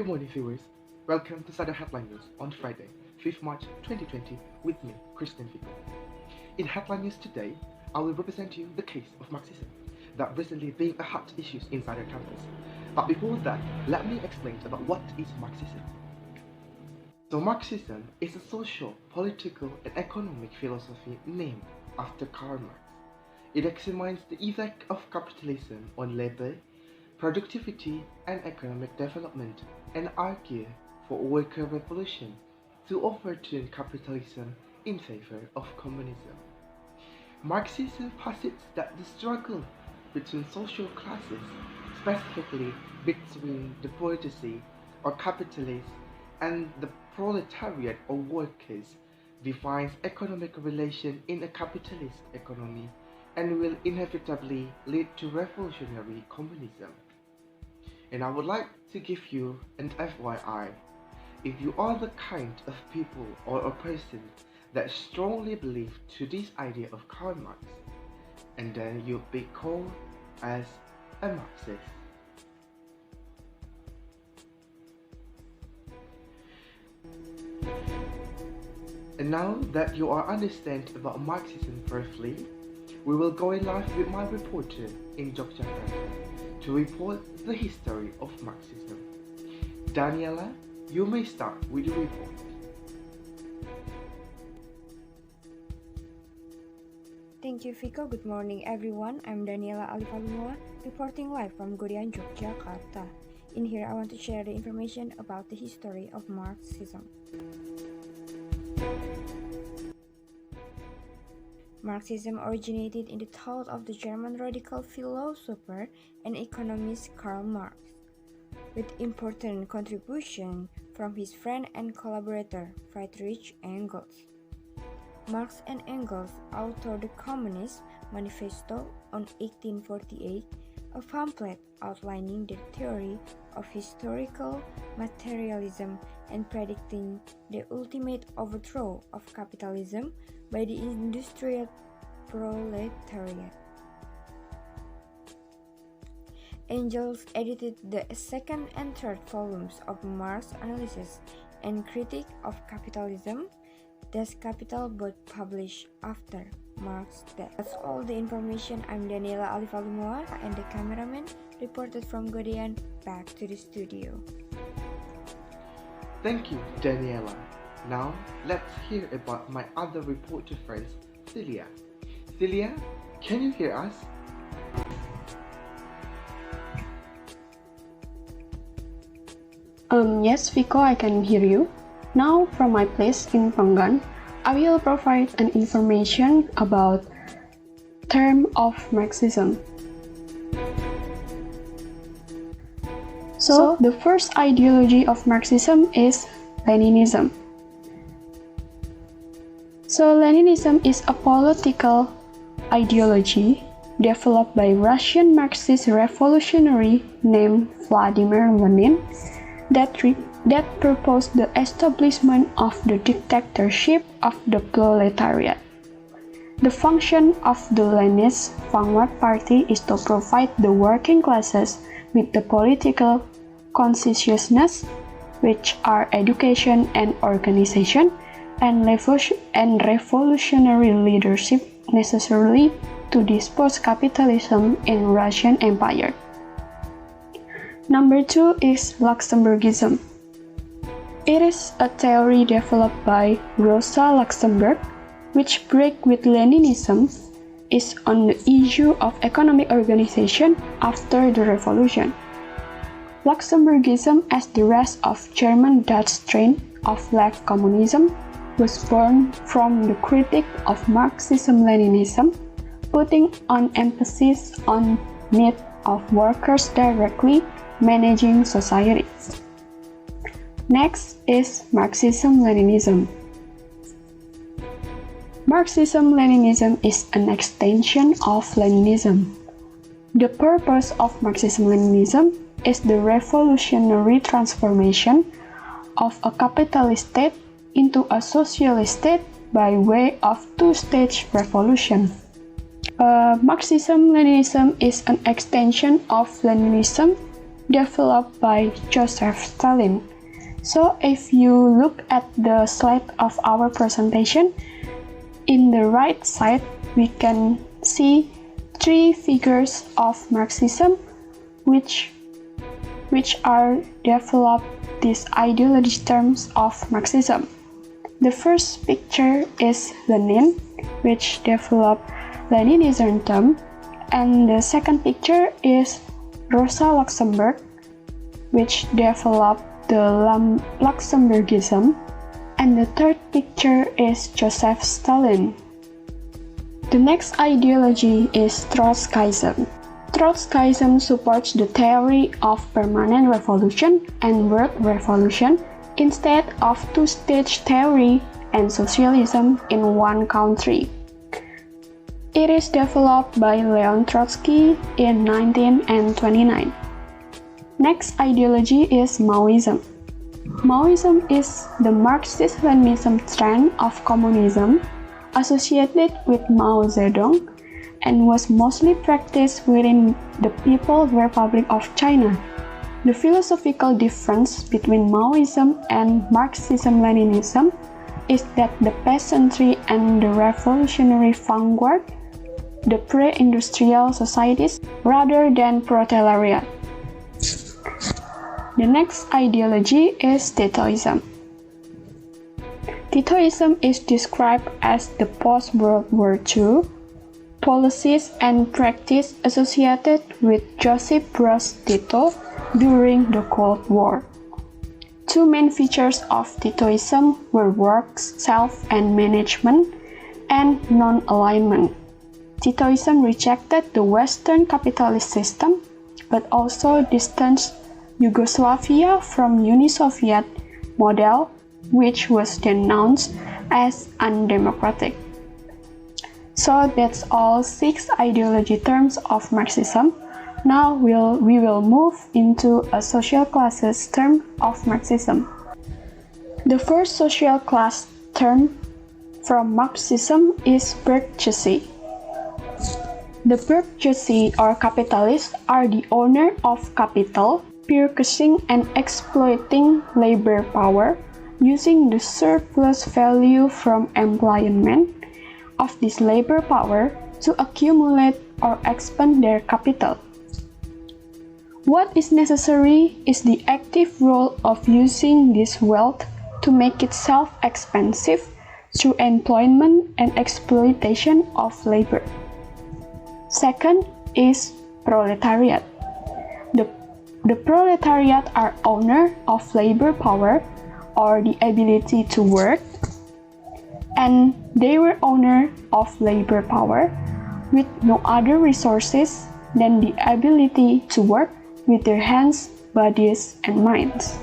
Good morning, viewers. Welcome to Southern Headline News on Friday, 5th March 2020, with me, Christian Fico. In Headline News today, I will represent you the case of Marxism, that recently being a hot issue inside our campus. But before that, let me explain about what is Marxism. So Marxism is a social, political, and economic philosophy named after Karl Marx. It examines the effect of capitalism on labor, productivity, and economic development, and argues for a worker revolution to overturn capitalism in favor of communism. Marxism posits that the struggle between social classes, specifically between the bourgeoisie or capitalists and the proletariat or workers, defines economic relation in a capitalist economy and will inevitably lead to revolutionary communism. And I would like to give you an FYI. If you are the kind of people or a person that strongly believe to this idea of Karl Marx, and then you'll be called as a Marxist. And now that you are understand about Marxism briefly, we will go in live with my reporter in Yogyakarta to report the history of Marxism. Daniela, you may start with the report. Thank you, Fico. Good morning, everyone. I'm Daniela Alifalumua, reporting live from Godian, Yogyakarta. In here, I want to share the information about the history of Marxism. Marxism originated in the thought of the German radical philosopher and economist Karl Marx, with important contribution from his friend and collaborator Friedrich Engels. Marx and Engels authored the Communist Manifesto on 1848, a pamphlet outlining the theory of historical materialism and predicting the ultimate overthrow of capitalism by the industrial proletariat. Engels edited the second and third volumes of Marx's analysis and critique of capitalism, Das Kapital, both published after Marx's death. That's all the information. I'm Daniela Alifalumua and the cameraman reported from Godian. Back to the studio. Thank you, Daniela. Now, let's hear about my other reporter friends, Celia. Celia, can you hear us? Yes, Fico, I can hear you. Now, from my place in Panggan, I will provide an information about term of Marxism. So, the first ideology of Marxism is Leninism. So, Leninism is a political ideology developed by Russian Marxist revolutionary named Vladimir Lenin that proposed the establishment of the dictatorship of the proletariat. The function of the Leninist Vanguard Party is to provide the working classes with the political consciousness, which are education and organization, and revolutionary leadership necessary to dispose capitalism in Russian Empire. Number 2 is Luxemburgism. It is a theory developed by Rosa Luxemburg, which break with Leninism, is on the issue of economic organization after the revolution. Luxemburgism, as the rest of German doctrine of left communism, was born from the critique of Marxism-Leninism, putting an emphasis on need of workers directly managing society. Next is Marxism-Leninism. Marxism-Leninism is an extension of Leninism. The purpose of Marxism-Leninism is the revolutionary transformation of a capitalist state into a socialist state by way of two-stage revolution. Marxism-Leninism is an extension of Leninism developed by Joseph Stalin. So if you look at the slide of our presentation, in the right side we can see three figures of Marxism which are developed these ideology terms of Marxism. The first picture is Lenin, which developed Leninism term, and the second picture is Rosa Luxemburg, which developed the Luxemburgism, and the third picture is Joseph Stalin. The next ideology is Trotskyism. Trotskyism supports the theory of permanent revolution and world revolution instead of two-stage theory and socialism in one country. It is developed by Leon Trotsky in 1929. Next ideology is Maoism. Maoism is the Marxist-Leninism trend of communism associated with Mao Zedong and was mostly practiced within the People's Republic of China. The philosophical difference between Maoism and Marxism-Leninism is that the peasantry and the revolutionary vanguard, the pre-industrial societies, rather than proletariat. The next ideology is Titoism. Titoism is described as the post-World War II policies and practice associated with Joseph Broz Tito during the Cold War. Two main features of Titoism were work, self and management, and non-alignment. Titoism rejected the Western capitalist system, but also distanced Yugoslavia from Uni-Soviet model, which was denounced as undemocratic. So that's all 6 ideology terms of Marxism. Now we will move into a social classes term of Marxism. The first social class term from Marxism is bourgeoisie. The bourgeoisie or capitalists are the owner of capital, purchasing and exploiting labor power using the surplus value from employment of this labor power to accumulate or expand their capital. What is necessary is the active role of using this wealth to make it self-expansive through employment and exploitation of labor. Second is proletariat. The proletariat are owner of labor power or the ability to work, and they were owner of labor power with no other resources than the ability to work with their hands, bodies, and minds.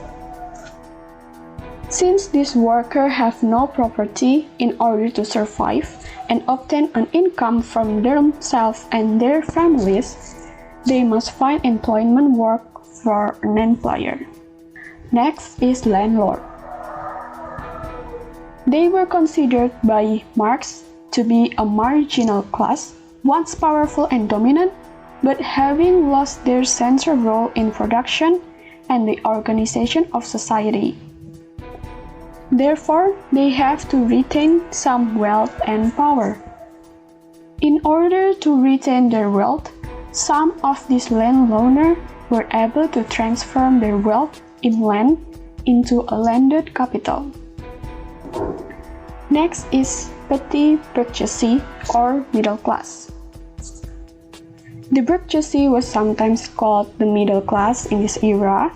Since these workers have no property in order to survive and obtain an income from themselves and their families, they must find employment work for an employer. Next is landlord. They were considered by Marx to be a marginal class, once powerful and dominant, but having lost their central role in production and the organization of society. Therefore, they have to retain some wealth and power. In order to retain their wealth, some of these landowners were able to transform their wealth in land into a landed capital. Next is petty bourgeoisie or middle class. The bourgeoisie was sometimes called the middle class in this era.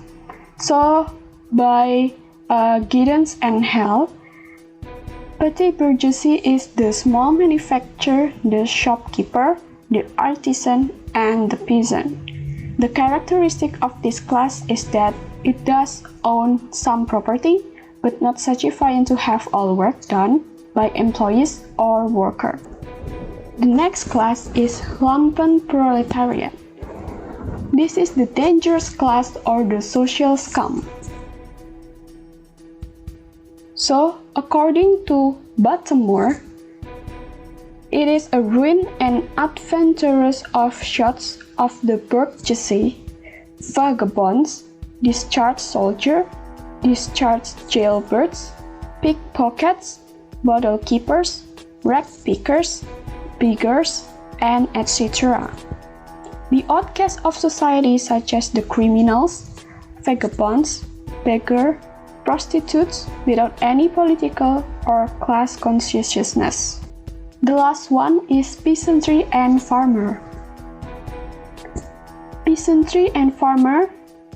So, by Giddens and Hell, petty bourgeoisie is the small manufacturer, the shopkeeper, the artisan, and the peasant. The characteristic of this class is that it does own some property, but not sufficient to have all work done by employees or workers. The next class is lumpen proletariat. This is the dangerous class or the social scum. So, according to Baltimore, it is a ruin and adventurous offshoots of the bourgeoisie vagabonds, discharged soldiers, discharged jailbirds, pickpockets, bottle keepers, rag pickers, beggars, and etc. The outcasts of society such as the criminals, vagabonds, beggars, prostitutes without any political or class consciousness. The last one is peasantry and farmer. Peasantry and farmer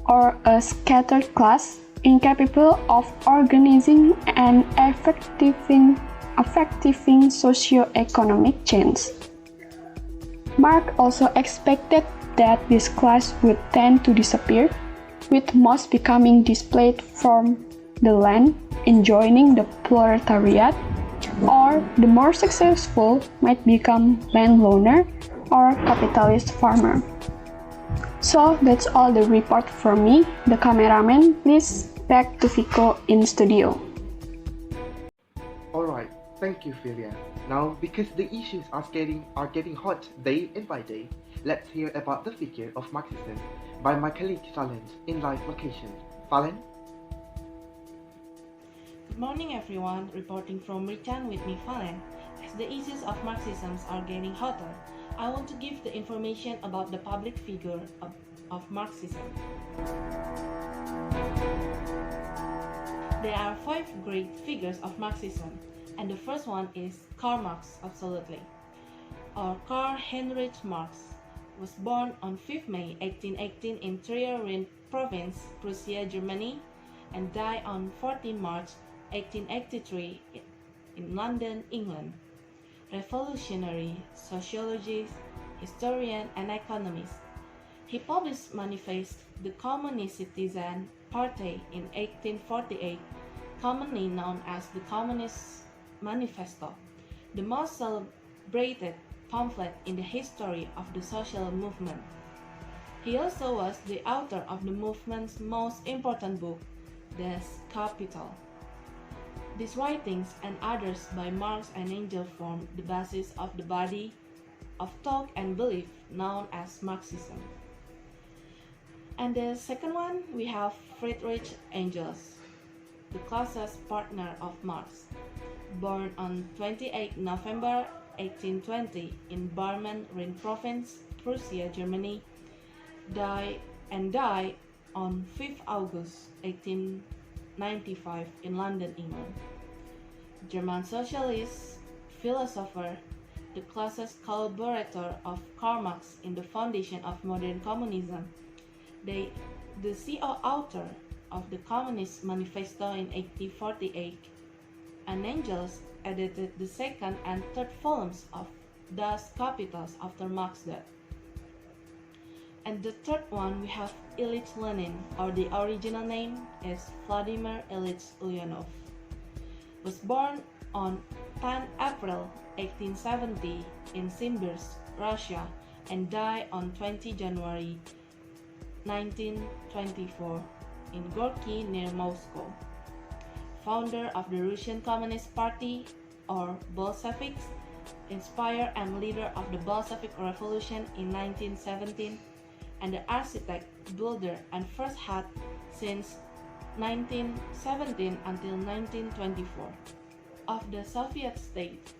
are a scattered class incapable of organizing and affecting socio-economic change. Marx also expected that this class would tend to disappear, with most becoming displaced from the land, enjoining the proletariat, or the more successful might become landowner or capitalist farmer. So that's all the report from me. The cameraman, please back to Vico in studio. Alright, thank you Philia. Now, because the issues are getting hot day by day, let's hear about the figure of Marxism by my colleague Fallon in live location. Fallon? Good morning everyone, reporting from Richan with me Fallon. As the issues of Marxism are getting hotter, I want to give the information about the public figure of Marxism. There are 5 great figures of Marxism, and the first one is Karl Marx, absolutely. Karl Heinrich Marx was born on 5 May 1818 in Trier province, Prussia, Germany, and died on 14 March 1883 in London, England. Revolutionary, sociologist, historian, and economist. He published Manifest, the Communist Citizen Party in 1848, commonly known as the Communist Manifesto, the most celebrated pamphlet in the history of the social movement. He also was the author of the movement's most important book, Das Kapital. These writings and others by Marx and Engels form the basis of the body of thought and belief known as Marxism. And the second one, we have Friedrich Engels, the closest partner of Marx. Born on 28 November 1820 in Barmen, Rhine province, Prussia, Germany, died on 5 August 1895 in London, England. German socialist, philosopher, the closest collaborator of Karl Marx in the foundation of modern communism, the CEO author of the Communist Manifesto in 1848, and Engels edited the second and third volumes of Das Kapital after Marx's death. And the third one, we have Ilyich Lenin, or the original name is Vladimir Ilyich Ulyanov. Was born on 10 April 1870 in Simbirsk, Russia, and died on 20 January 1924 in Gorky near Moscow. Founder of the Russian Communist Party, or Bolsheviks, inspired and leader of the Bolshevik Revolution in 1917, and the architect, builder, and first had since 1917 until 1924 of the Soviet state.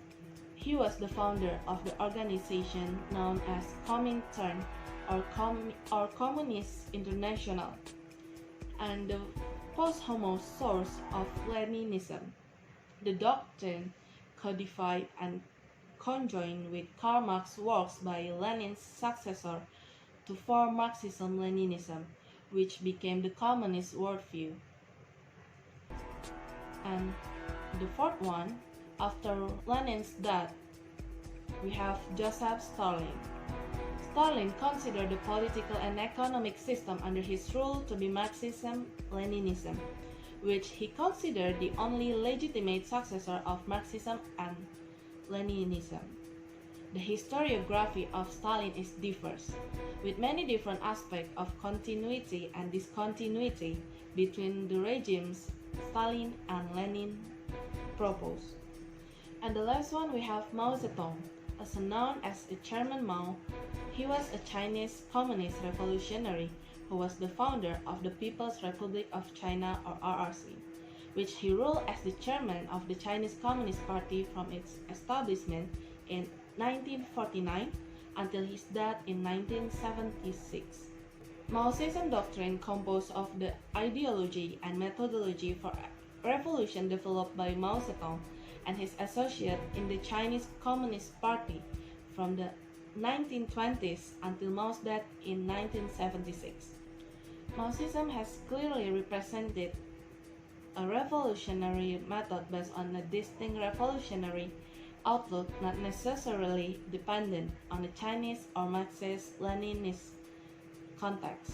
He was the founder of the organization known as Comintern or Communist International, and the posthumous source of Leninism. The doctrine codified and conjoined with Karl Marx's works by Lenin's successor to form Marxism-Leninism, which became the communist worldview. And the fourth one, after Lenin's death, we have Joseph Stalin. Stalin considered the political and economic system under his rule to be Marxism-Leninism, which he considered the only legitimate successor of Marxism and Leninism. The historiography of Stalin is diverse, with many different aspects of continuity and discontinuity between the regimes Stalin and Lenin proposed. And the last one, we have Mao Zedong, also known as the Chairman Mao. He was a Chinese communist revolutionary who was the founder of the People's Republic of China or RRC, which he ruled as the chairman of the Chinese Communist Party from its establishment in 1949 until his death in 1976. Marxism doctrine composed of the ideology and methodology for revolution developed by Mao Zedong and his associate in the Chinese Communist Party from the 1920s until Mao's death in 1976. Marxism has clearly represented a revolutionary method based on a distinct revolutionary outlook not necessarily dependent on the Chinese or Marxist-Leninist context.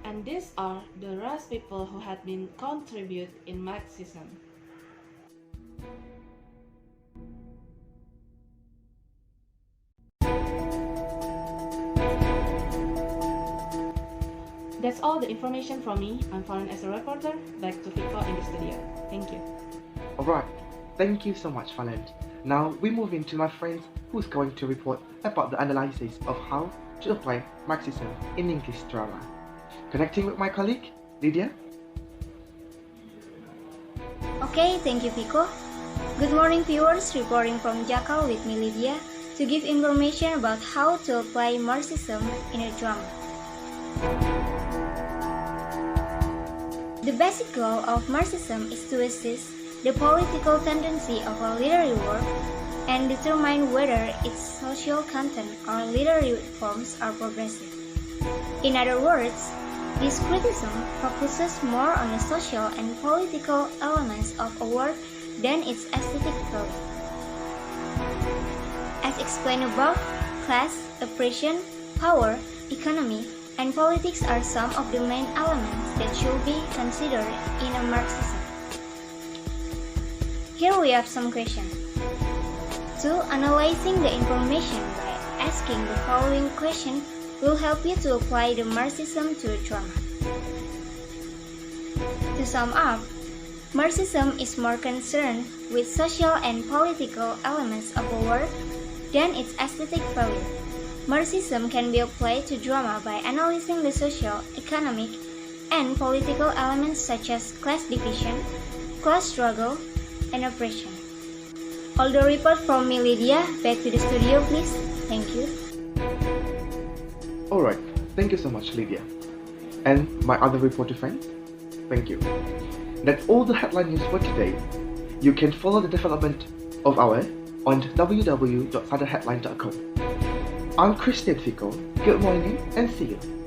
And these are the race people who had been contributed in Marxism. That's all the information from me. I'm Fallon as a reporter. Back to Fico in the studio. Thank you. Alright, thank you so much, Fallon. Now we move into my friend who's going to report about the analysis of how to apply Marxism in English drama. Connecting with my colleague, Lydia. Okay, thank you, Fico. Good morning, viewers. Reporting from Jakarta with me, Lydia, to give information about how to apply Marxism in a drama. The basic goal of Marxism is to assess the political tendency of a literary work and determine whether its social content or literary forms are progressive. In other words, this criticism focuses more on the social and political elements of a work than its aesthetic value. As explained above, class, oppression, power, economy, and politics are some of the main elements that should be considered in a Marxism. Here we have some questions. 2. Analyzing the information by asking the following question will help you to apply the Marxism to a drama. To sum up, Marxism is more concerned with social and political elements of a work than its aesthetic value. Marxism can be applied to drama by analyzing the social, economic, and political elements such as class division, class struggle, and oppression. All the report from me, Lydia. Back to the studio, please. Thank you. Alright, thank you so much, Lydia. And my other reporter friends, thank you. That's all the headline news for today. You can follow the development of our on www.sadarheadline.com. I'm Christian Fico. Good morning and see you.